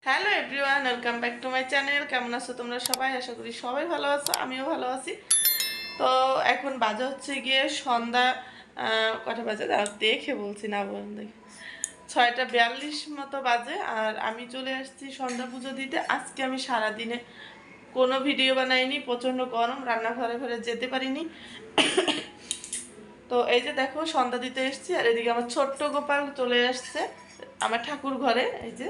Hello everyone, welcome back to my channel. কেমন আছো তোমরা সবাই? আশা করি সবাই ভালো আছো, আমিও ভালো আছি। তো এখন বাজে হচ্ছে গিয়ে সন্ধ্যা কটা বাজে দেখে বলছি না, বলুন 6:42 মতো বাজে। আর আমি চলে আসছি সন্ধ্যা পুজো দিতে। আজকে আমি সারাদিনে কোনো ভিডিও বানাইনি, প্রচণ্ড গরম, রান্নাঘরে ঘরে যেতে পারিনি। তো এই যে দেখো সন্ধ্যা দিতে এসছি, আর এদিকে আমার ছোট্ট গোপাল চলে আসছে আমার ঠাকুর ঘরে। এই যে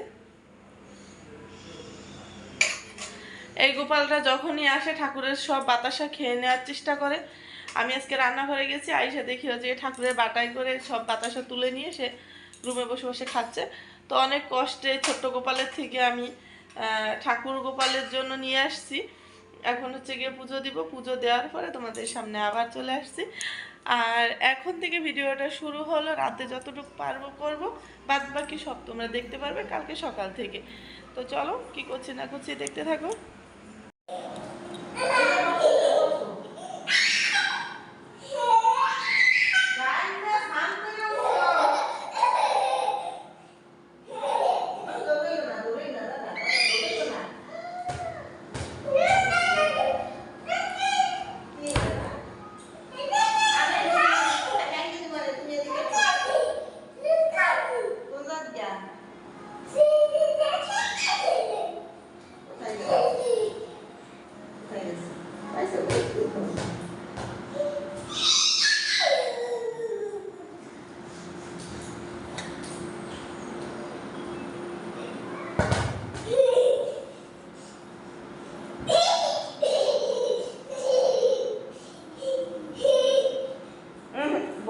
এই গোপালটা যখনই আসে ঠাকুরের সব বাতাসা খেয়ে নেওয়ার চেষ্টা করে। আমি আজকে রান্নাঘরে গেছি, আইসা দেখি যে ঠাকুরের বাটাই করে সব বাতাসা তুলে নিয়ে সে রুমে বসে বসে খাচ্ছে। তো অনেক কষ্টে ছোট্ট গোপালের থেকে আমি ঠাকুর গোপালের জন্য নিয়ে আসছি। এখন হচ্ছে গিয়ে পুজো দিব, পুজো দেওয়ার পরে তোমাদের সামনে আবার চলে আসছি। আর এখন থেকে ভিডিওটা শুরু হলো, রাতে যতটুকু পারবো করব, বাদ বাকি সব তোমরা দেখতে পারবে কালকে সকাল থেকে। তো চলো কি করছি না করছি দেখতে থাকো।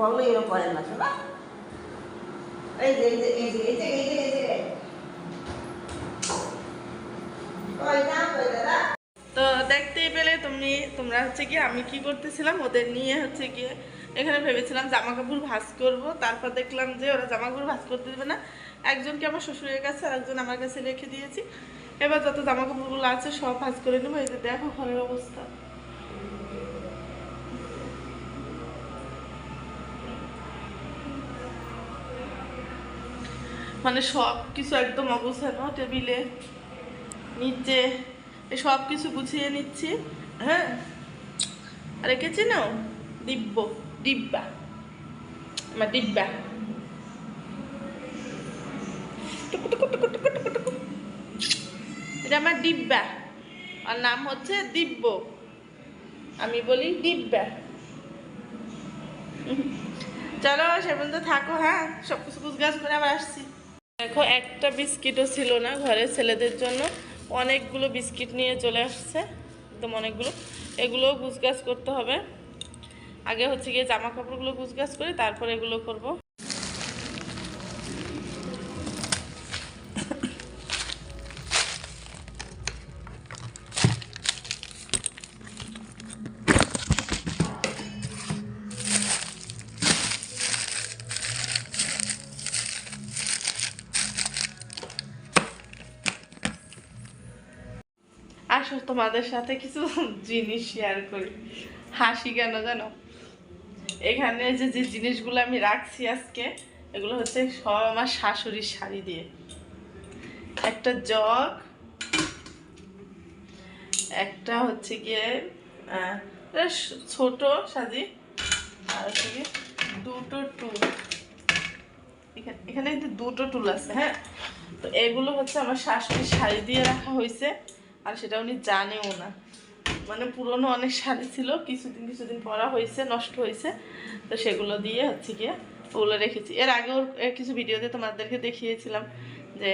বললেও পড়ে না শোনা। এই যে এই যে এই যে এই যে এই যে এই যে তো দেখতেই পেলে তোমরা হচ্ছে কি আমি কি করতেছিলাম, ওদের নিয়ে হচ্ছে গিয়ে এখানে ভেবেছিলাম জামা কাপড় ভাঁজ করব। তারপর দেখলাম যে ওরা জামা কাপড় ভাঁজ করতে দেবে না। একজনকে আমার শ্বশুরের কাছে আর একজন আমার কাছে রেখে দিয়েছি। এবার যত জামা কাপড়গুলো আছে সব ভাঁজ করে নেবো। এই যে দেখো ঘরের অবস্থা, মানে সব কিছু একদম অবস্থানো, টেবিলে নিচে সব কিছু গুছিয়ে নিচ্ছি। হ্যাঁ, আর একে চেনো? ডিব্বা, আমার ডিব্বা। এটা আমার ডিব্বা, আর নাম হচ্ছে দিব্য। আমি বলি ডিব্বা। চলো সে পর্যন্ত থাকো, হ্যাঁ সব কিছু গুছগাছ করে আবার আসছি। দেখো একটা বিস্কিটও ছিল না ঘরে ছেলেদের জন্য, অনেকগুলো বিস্কিট নিয়ে চলে আসছে, একদম অনেকগুলো। এগুলোও গুছগাছ করতে হবে। আগে হচ্ছে গিয়ে জামা কাপড়গুলো গুছগাছ করি, তারপর এগুলো করব। আসো তোমাদের সাথে কিছু জিনিস শেয়ার করি, হাসি কেন জানো? এখানে যে যে জিনিসগুলো আমি রাখছি আজকে, এগুলো হচ্ছে সব আমার শাশুড়ির শাড়ি দিয়ে। একটা জগ, একটা হচ্ছে গিয়ে ছোট সাজি, আর হচ্ছে গিয়ে দুটো টুল। এখানে কিন্তু দুটো টুল আছে। হ্যাঁ, তো এগুলো হচ্ছে আমার শাশুড়ির শাড়ি দিয়ে রাখা হয়েছে, আর সেটা উনি জানেও না। মানে পুরনো অনেক শাড়ি ছিল, কিছুদিন পরা হয়েছে, নষ্ট হয়েছে, তো সেগুলো দিয়ে হচ্ছে গিয়ে ওগুলো রেখেছি। এর আগেও কিছু ভিডিওতে তোমাদেরকে দেখিয়েছিলাম যে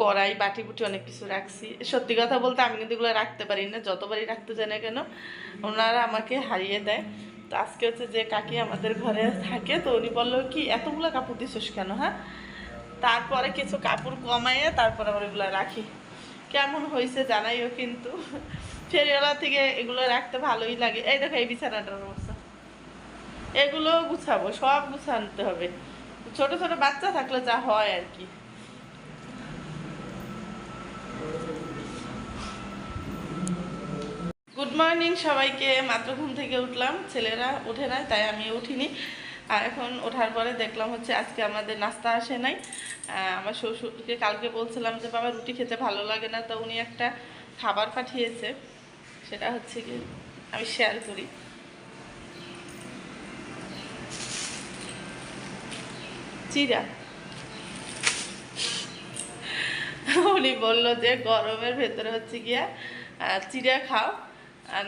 কড়াই বাটি বুটি অনেক কিছু রাখছি। সত্যি কথা বলতে আমি কিন্তু এগুলো রাখতে পারি না, যতবারই রাখতে চাই না কেন ওনারা আমাকে হারিয়ে দেয়। তো আজকে হচ্ছে যে কাকি আমাদের ঘরে থাকে, তো উনি বললো কি এতগুলো কাপড় দিছিস কেন? হ্যাঁ, তারপরে কিছু কাপড় কমাইয়ে তারপর আবার এগুলো রাখি। কেমন হয়েছে জানাইও কিন্তু। ফেরিওয়ালা থেকে এগুলো রাখতে ভালোই লাগে। এই দেখো এই বিছানাটার অবস্থা, এগুলো গুছাবো, সব গুছাতে হবে। ছোট ছোট বাচ্চা থাকলে যা হয় আর কি। গুড মর্নিং সবাইকে। মাত্র ঘুম থেকে উঠলাম, ছেলেরা উঠে না তাই আমি উঠিনি। আর এখন ওঠার পরে দেখলাম হচ্ছে আজকে আমাদের নাস্তা আসে নাই। আমার শ্বশুরকে কালকে বলছিলাম যে বাবা রুটি খেতে ভালো লাগে না, তো উনি একটা খাবার পাঠিয়েছে, সেটা হচ্ছে কি আমি শেয়ার করি। চিড়া। উনি বললো যে গরমের ভেতরে হচ্ছে গিয়া চিড়া খাও,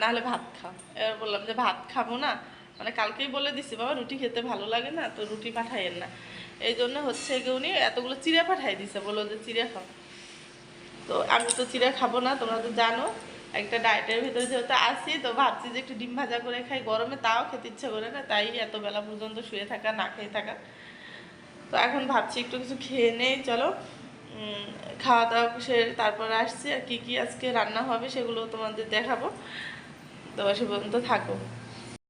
নাহলে ভাত খাও। এবার বললাম যে ভাত খাবো না, মানে কালকেই বলে দিছি বাবা রুটি খেতে ভালো লাগে না, তো রুটি পাঠাইয়েন না। এই জন্য হচ্ছে গিয়ে উনি এতগুলো চিড়া পাঠাই দিছে, বললো যে চিড়া খাও। তো আমি তো চিড়া খাবো না, তোমরা তো জানো একটা ডায়েটের ভিতরে যেহেতু আসি, তো ভাবছি যে একটু ডিম ভাজা করে খাই গরমে, তাও খেতে ইচ্ছে করে না, তাই এত বেলা পর্যন্ত শুয়ে থাকা, না খেয়ে থাকা। তো এখন ভাবছি একটু কিছু খেয়ে নেই, চলো। খাওয়া দাওয়া সেরে তারপরে আসছি, আর কি কি আজকে রান্না হবে সেগুলো তোমাদের দেখাবো। তো সে পর্যন্ত থাকো।